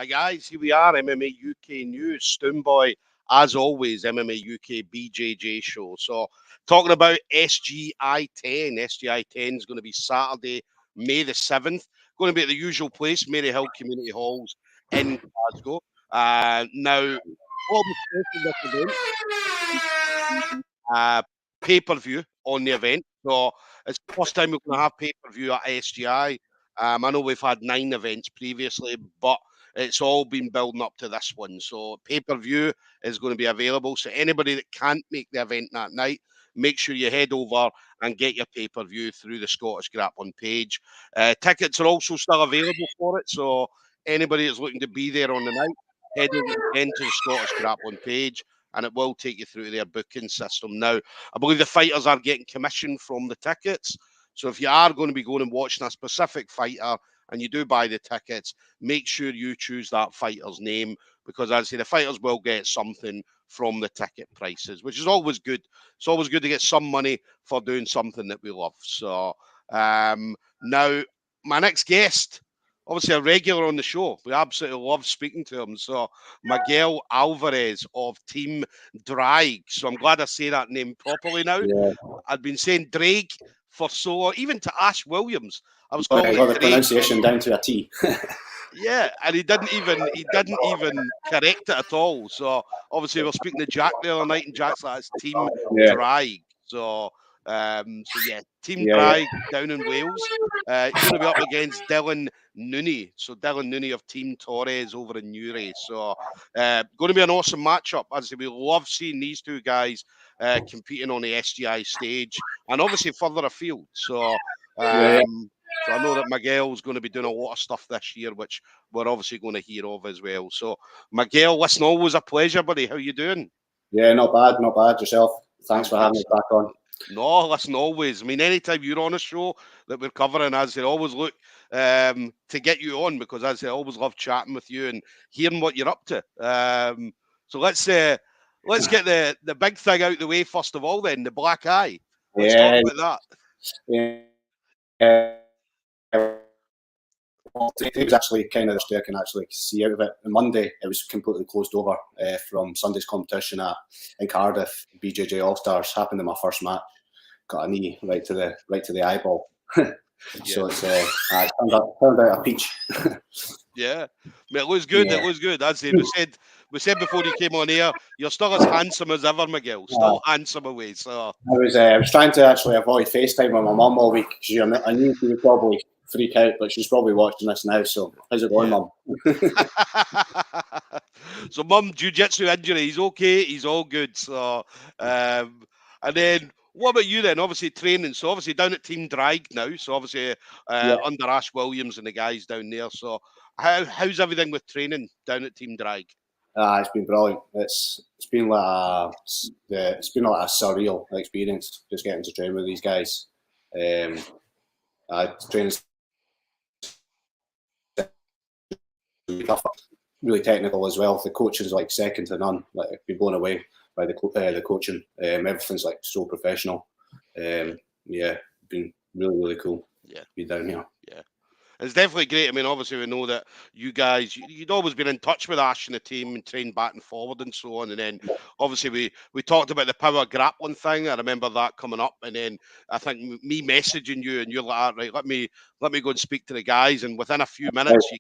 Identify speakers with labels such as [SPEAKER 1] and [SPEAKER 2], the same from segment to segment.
[SPEAKER 1] Hi guys, here we are, MMA UK News, Stoomboy, as always, MMA UK BJJ show. So, talking about SGI10. SGI10 is going to be Saturday, May the 7th. Going to be at the usual place, Maryhill Community Halls in Glasgow. Now, what we special this event, pay-per-view on the event. So, it's the first time we're going to have pay-per-view at SGI. I know we've had 9 events previously, but it's all been building up to this one. So pay-per-view is going to be available. So anybody that can't make the event that night, make sure you head over and get your pay-per-view through the Scottish Grappling page. Tickets are also still available for it. So anybody that's looking to be there on the night, head over again to the Scottish Grappling page, and it will take you through their booking system. Now, I believe the fighters are getting commission from the tickets. So if you are going to be going and watching a specific fighter and you do buy the tickets, make sure you choose that fighter's name, because as I say, the fighters will get something from the ticket prices, which is always good. It's always good to get some money for doing something that we love. So now, my next guest, obviously a regular on the show. We absolutely love speaking to him. So Miguel Alvarez of Team Draig. So I'm glad I say that name properly now.
[SPEAKER 2] Yeah.
[SPEAKER 1] I'd been saying Draig for so long, even to Ash Williams. I was
[SPEAKER 2] calling
[SPEAKER 1] it
[SPEAKER 2] the pronunciation down to a T.
[SPEAKER 1] Yeah, and he didn't even correct it at all. So obviously we're speaking to Jack the other night, and Jack's like, it's Team Draig. So yeah, Team Draig down in Wales. Going to be up against Dylan Nooney. So Dylan Nooney of Team Torres over in Newry. So going to be an awesome matchup. As I say, we love seeing these two guys competing on the SGI stage, and obviously further afield. So so I know that Miguel's going to be doing a lot of stuff this year, which we're obviously going to hear of as well. So Miguel, listen, always a pleasure, buddy. How you doing?
[SPEAKER 2] Yeah, not bad. Yourself? Thanks for having me back on.
[SPEAKER 1] No, listen, always. I mean, anytime you're on a show that we're covering, as I always look to get you on, because as I always love chatting with you and hearing what you're up to. So let's get the big thing out the way first of all. Then the black eye. Let's talk about
[SPEAKER 2] that. Yeah. It was actually kind of the I can actually see out of it. On Monday, it was completely closed over from Sunday's competition in Cardiff. BJJ All Stars happened in my first match. Got a knee right to the eyeball. So it's turned out a peach.
[SPEAKER 1] Yeah, I mean, it was good. Yeah. It was good. As we said before you came on here, you're still as handsome as ever, Miguel. Still handsome away. So
[SPEAKER 2] I was trying to actually avoid FaceTime with my mum all week, because I knew she would probably freak out, but she's probably watching this now. So how's it going, Mum?
[SPEAKER 1] So, Mum, jiu-jitsu injury, he's okay. He's all good. So, and then what about you then? Obviously training. So obviously down at Team Draig now. So obviously under Ash Williams and the guys down there. So how's everything with training down at Team Draig?
[SPEAKER 2] It's been brilliant. It's been like a surreal experience just getting to train with these guys. Training really technical as well. The coaching is like second to none. Like, I've been blown away by the coaching. Everything's like so professional. Been really cool. Yeah, be down here.
[SPEAKER 1] Yeah. It's definitely great. I mean, obviously, we know that you guys, you'd always been in touch with Ash and the team and trained back and forward and so on. And then, obviously, we talked about the power grappling thing. I remember that coming up. And then I think me messaging you, and you're like, right, let me go and speak to the guys. And within a few minutes,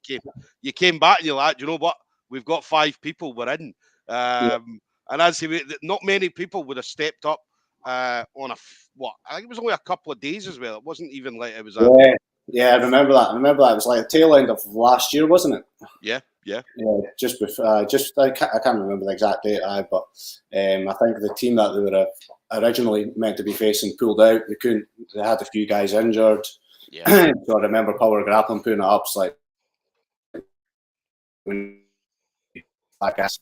[SPEAKER 1] you came back and you're like, you know what? We've got 5 people. We're in. And as I say, not many people would have stepped up on I think it was only a couple of days as well. It wasn't even like it was a...
[SPEAKER 2] Yeah, I remember that. It was like the tail end of last year, wasn't it?
[SPEAKER 1] Yeah.
[SPEAKER 2] Just before, I can't remember the exact date, but I think the team that they were originally meant to be facing pulled out. They had a few guys injured. Yeah. So I remember Power Grappling putting it up. It's like, I guess,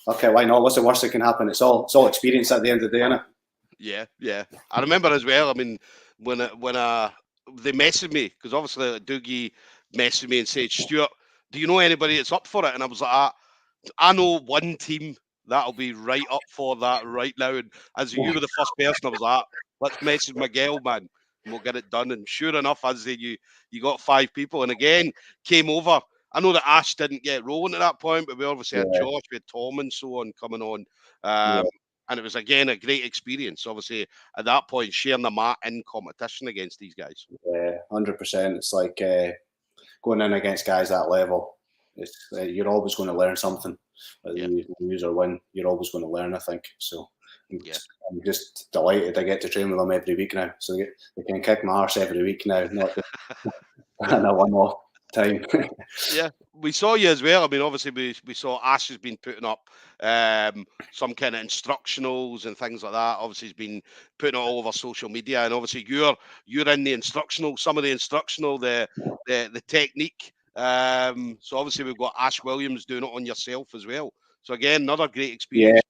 [SPEAKER 2] okay, why not? What's the worst that can happen? It's all experience at the end of the day, isn't
[SPEAKER 1] it? Yeah. I remember as well. I mean, when they messaged me, because obviously Doogie messaged me and said, Stuart, do you know anybody that's up for it? And I was like, I know one team that'll be right up for that right now. And as you were the first person, I was like, let's message Miguel, man, and we'll get it done. And sure enough, as you got 5 people, and again came over I know that Ash didn't get rolling at that point, but we obviously had
[SPEAKER 2] Yeah.
[SPEAKER 1] Josh, we had Tom and so on coming on.
[SPEAKER 2] Yeah.
[SPEAKER 1] And it was, again, a great experience. Obviously, at that point, sharing the mat in competition against these guys.
[SPEAKER 2] Yeah, 100%. It's like going in against guys that level. It's you're always going to learn something. Whether you lose or win, you're always going to learn, I think. So I'm just delighted I get to train with them every week now. So they can kick my arse every week now, not just in a one-off time.
[SPEAKER 1] Yeah, we saw you as well. I mean, obviously, we saw Ash has been putting up some kind of instructionals and things like that. Obviously, he's been putting it all over social media, and obviously, you're in the instructional, some of the instructional, the technique. So obviously, we've got Ash Williams doing it on yourself as well. So again, another great experience.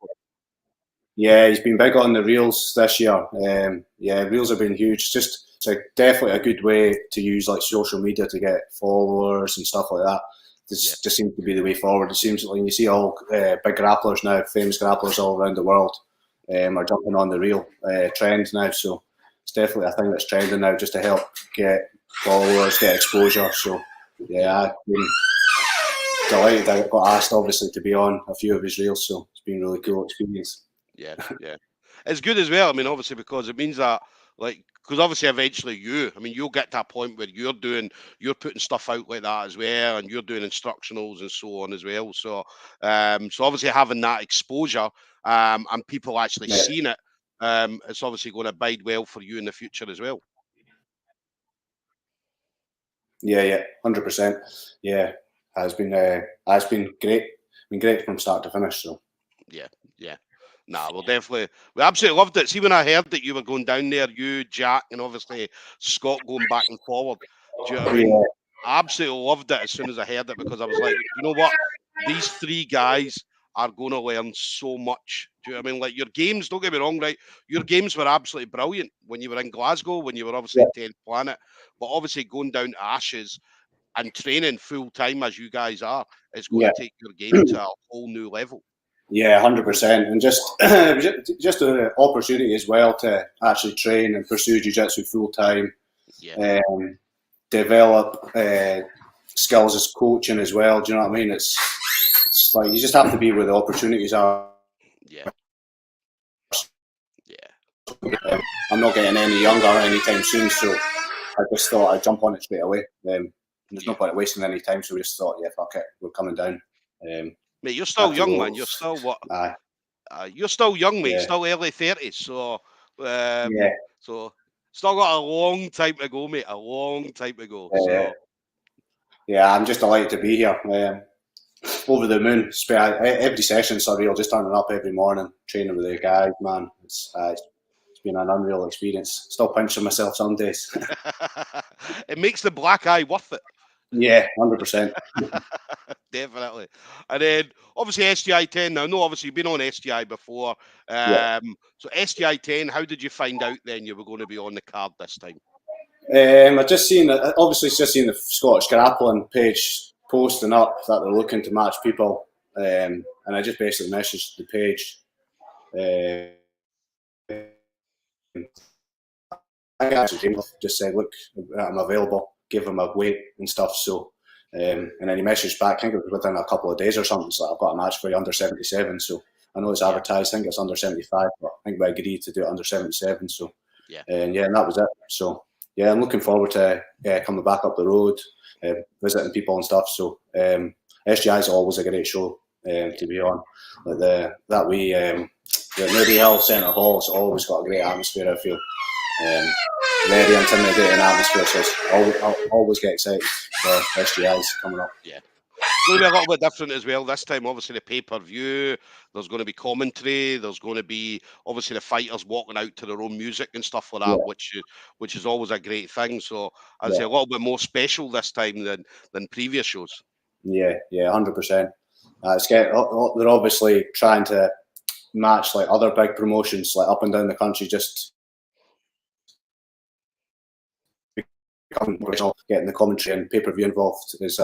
[SPEAKER 2] Yeah, he's been big on the reels this year. Reels have been huge. It's definitely a good way to use like social media to get followers and stuff like that. This just seems to be the way forward. It seems like you see all big grapplers now, famous grapplers all around the world, are jumping on the reel trend now. So it's definitely a thing that's trending now, just to help get followers, get exposure. So yeah, I've been delighted I got asked, obviously, to be on a few of his reels. So it's been a really cool experience.
[SPEAKER 1] Yeah. It's good as well. I mean, obviously, because it means that, like, because obviously, eventually you'll get to a point where you're putting stuff out like that as well, and you're doing instructionals and so on as well. So, so obviously having that exposure, and people actually seeing it, it's obviously going to bide well for you in the future as well.
[SPEAKER 2] Yeah, 100%. Yeah, has been great. Been great from start to finish. So
[SPEAKER 1] yeah. Nah, we absolutely loved it. See, when I heard that you were going down there, you, Jack, and obviously Scott going back and forward, do you know what I mean? I absolutely loved it as soon as I heard it, because I was like, you know what? These three guys are going to learn so much. Do you know what I mean? Like, your games, don't get me wrong, right? Your games were absolutely brilliant when you were in Glasgow, when you were obviously 10th Planet, but obviously going down to Ashes and training full time as you guys are is going to take your game to a whole new level.
[SPEAKER 2] Yeah, 100%, and just an opportunity as well to actually train and pursue jiu-jitsu full time. Develop skills as coaching as well. Do you know what I mean? It's like you just have to be where the opportunities are. I'm not getting any younger anytime soon, so I just thought I'd jump on it straight away. There's no point wasting any time, so we just thought, fuck it, we're coming down.
[SPEAKER 1] Mate, you're still young, man. You're still what? You're still young, mate. Still early 30s. So, so still got a long time to go, mate. A long time to go. So,
[SPEAKER 2] yeah, I'm just delighted to be here. Over the moon. Every session's surreal. Just turning up every morning, training with the guys, man. It's been an unreal experience. Still pinching myself some days.
[SPEAKER 1] It makes the black eye worth it.
[SPEAKER 2] Yeah, 100%.
[SPEAKER 1] Definitely. And then obviously SGI10. Now, no, obviously you've been on SGI before. So SGI10, how did you find out then you were going to be on the card this time?
[SPEAKER 2] I just seen the Scottish grappling page posting up that they're looking to match people, and I just basically messaged the page. I actually just said, look, I'm available, give him a weight and stuff. So, and then he messaged back, I think it was within a couple of days or something, so I've got a match for you under 77. So I know it's advertised, I think it's under 75, but I think we agreed to do it under 77. So, and that was it. So, yeah, I'm looking forward to coming back up the road, visiting people and stuff. So, SGI is always a great show to be on. Like the Muriel Centre Hall's always got a great atmosphere, I feel. Very intimidating atmosphere, so I'll always get excited for SGIs coming up.
[SPEAKER 1] Yeah. It's going to be a little bit different as well this time. Obviously, the pay-per-view, there's going to be commentary, there's going to be obviously the fighters walking out to their own music and stuff like that, which is always a great thing. So I'd say a little bit more special this time than previous shows. Yeah,
[SPEAKER 2] 100%. They're obviously trying to match like other big promotions like up and down the country, just getting the commentary and pay-per-view involved is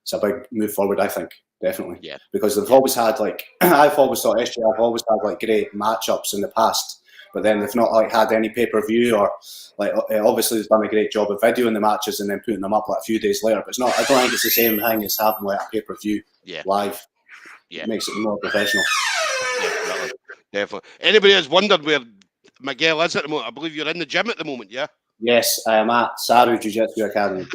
[SPEAKER 2] it's a big move forward, I think, definitely. Because they've always had I've always thought SGI have always had like great matchups in the past but then they've not like had any pay-per-view or like obviously they've done a great job of videoing the matches and then putting them up like a few days later. But it's not. I don't think it's the same thing as having like a pay-per-view live. It makes it more professional.
[SPEAKER 1] Definitely. Anybody has wondered where Miguel is at the moment? I believe you're in the gym at the moment, yeah?
[SPEAKER 2] Yes, I am at Saru Jiu-Jitsu Academy.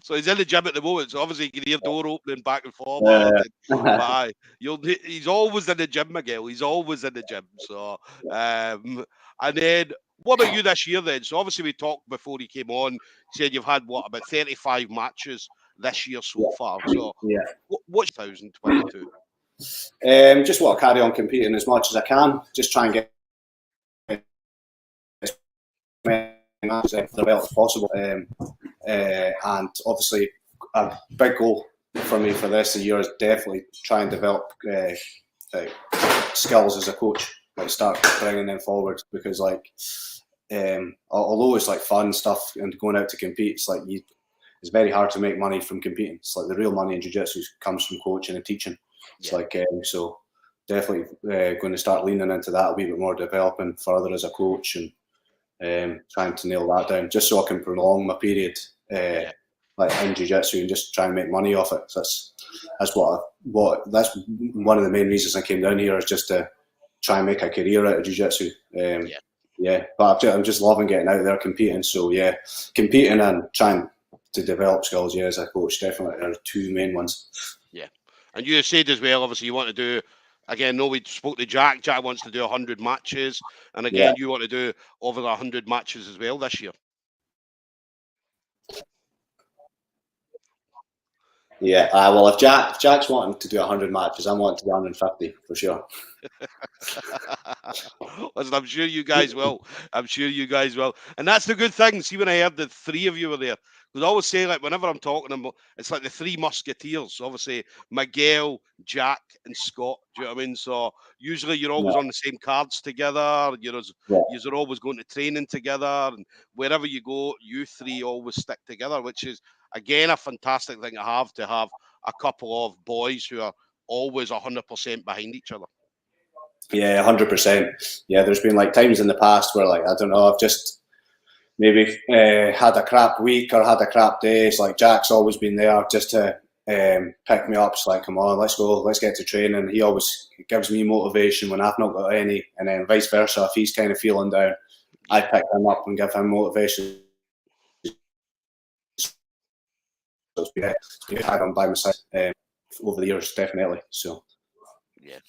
[SPEAKER 1] So he's in the gym at the moment. So obviously you can hear door opening back and forward. But he's always in the gym, Miguel. He's always in the gym. So and then what about you this year then? So obviously we talked before he came on, said you've had what, about 35 matches this year so far. So what's 2022?
[SPEAKER 2] Just want to carry on competing as much as I can. Just try and get as many matches as well as possible. And obviously, a big goal for me for this year is definitely try and develop skills as a coach. Like start bringing them forward because although it's like fun stuff and going out to compete, it's like it's very hard to make money from competing. It's like the real money in jiu-jitsu comes from coaching and teaching. It's so definitely going to start leaning into that a wee bit more, developing further as a coach and trying to nail that down just so I can prolong my period like in jiu-jitsu and just try and make money off it. So that's that's one of the main reasons I came down here, is just to try and make a career out of jiu-jitsu. But I'm just loving getting out there competing. So competing and trying to develop skills as a coach definitely are two main ones.
[SPEAKER 1] And you said as well, obviously, you want to do, again, we spoke to Jack. Jack wants to do 100 matches. And again, you want to do over 100 matches as well this year.
[SPEAKER 2] Yeah, well, if Jack's wanting to do 100 matches, I'm wanting to do 150 for sure.
[SPEAKER 1] Listen, I'm sure you guys will. And that's the good thing. See, when I heard the three of you were there, because I always say, like, whenever I'm talking about, it's like the three musketeers. Obviously, Miguel, Jack, and Scott. Do you know what I mean? So usually you're always on the same cards together. You're always going to training together, and wherever you go, you three always stick together, which is again a fantastic thing to have a couple of boys who are always 100% behind each other.
[SPEAKER 2] Yeah, 100%. Yeah, there's been like times in the past where like I don't know, I've just maybe had a crap week or had a crap day. It's like Jack's always been there just to pick me up. It's like, come on, let's go, let's get to training. He always gives me motivation when I've not got any, and then vice versa. If he's kind of feeling down, I pick him up and give him motivation. So it's been had him by my side over the years, definitely. So
[SPEAKER 1] yeah.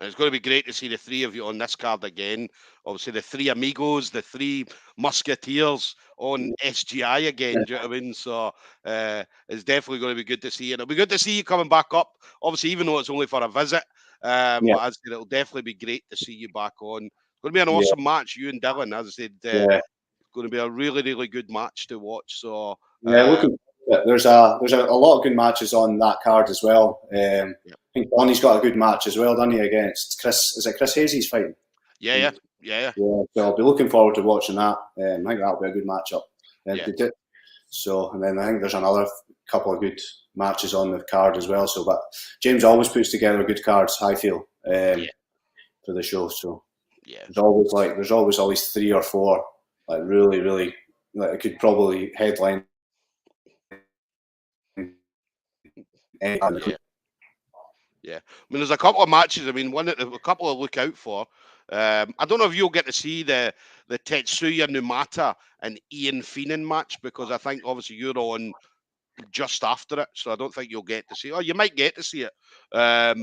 [SPEAKER 1] And it's going to be great to see the three of you on this card again. Obviously, the three amigos, the three musketeers on SGI again. Do you know what I mean? So it's definitely going to be good to see. And it'll be good to see you coming back up. Obviously, even though it's only for a visit. But as I said, it'll definitely be great to see you back on. It's going to be an awesome match, you and Dylan. As I said, it's going to be a really, really good match to watch. So
[SPEAKER 2] there's a lot of good matches on that card as well. I think Donnie's got a good match as well, doesn't he, against Chris? Is it Chris Hayes fighting?
[SPEAKER 1] Yeah.
[SPEAKER 2] So I'll be looking forward to watching that. I think that'll be a good matchup. So, and then I think there's another couple of good matches on the card as well. So, but James always puts together good cards, I feel, for the show. So there's always 3 or 4 like really, really, like it could probably headline.
[SPEAKER 1] Yeah, I mean, there's a couple of matches. I mean, a couple to look out for. I don't know if you'll get to see the Tetsuya Numata and Ian Feenan match, because I think obviously you're on just after it, so I don't think you'll get to see it. Or you might get to see it. But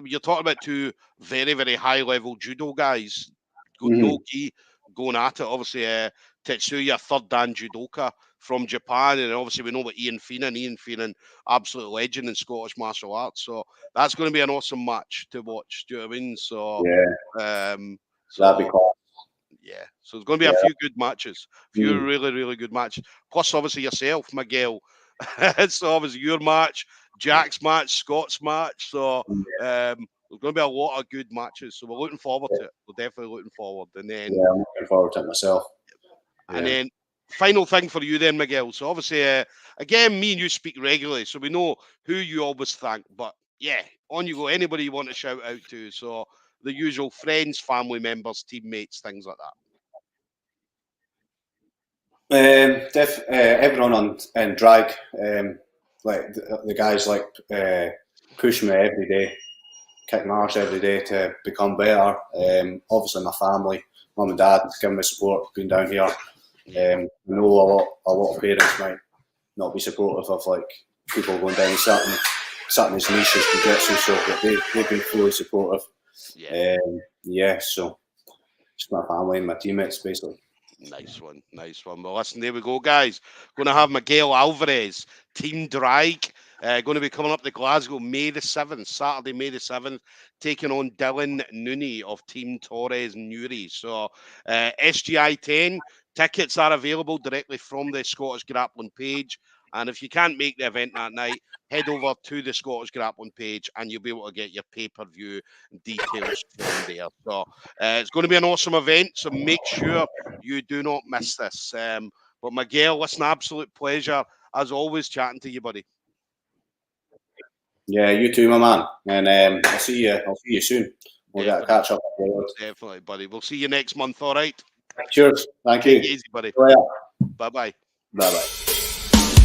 [SPEAKER 1] you're talking about 2 very, very high level judo guys, no gi, going at it. Obviously, Tetsuya, 3rd dan judoka from Japan, and obviously we know about Ian Feenan, absolute legend in Scottish martial arts. So that's going to be an awesome match to watch. Do you know what I mean? So
[SPEAKER 2] that'd be cool.
[SPEAKER 1] Yeah, so there's going to be a few good matches, a few really, really good matches. Plus, obviously yourself, Miguel. So obviously your match, Jack's match, Scott's match. So there's going to be a lot of good matches. So we're looking forward to it. We're definitely looking forward. And then
[SPEAKER 2] I'm looking forward to it myself.
[SPEAKER 1] And then final thing for you then, Miguel. So obviously, again, me and you speak regularly, so we know who you always thank. But yeah, on you go. Anybody you want to shout out to? So the usual friends, family members, teammates, things like that?
[SPEAKER 2] Everyone on Drag, like the guys like push me every day, kick my arse every day to become better. Obviously my family, mum and dad, giving me support, being down here. I know a lot of parents might not be supportive of like people going down certain as niche as jiu-jitsu, so they've been fully supportive. So it's my family and my teammates basically.
[SPEAKER 1] Nice one. Well, listen, there we go, guys. Going to have Miguel Alvarez, Team Draig, going to be coming up to Glasgow May the 7th, Saturday, May the 7th, taking on Dylan Nooney of Team Torres Newry. So SGI10 tickets are available directly from the Scottish Grappling page. And if you can't make the event that night, head over to the Scottish Grappling page and you'll be able to get your pay-per-view details from there. So it's going to be an awesome event, so make sure you do not miss this. But Miguel, listen, absolute pleasure as always chatting to you, buddy.
[SPEAKER 2] Yeah, you too, my man. And I'll see you soon. We'll get a catch up.
[SPEAKER 1] Definitely, buddy. We'll see you next month, all right?
[SPEAKER 2] Cheers. Thank you.
[SPEAKER 1] Easy, buddy. Bye-bye.
[SPEAKER 2] Bye-bye.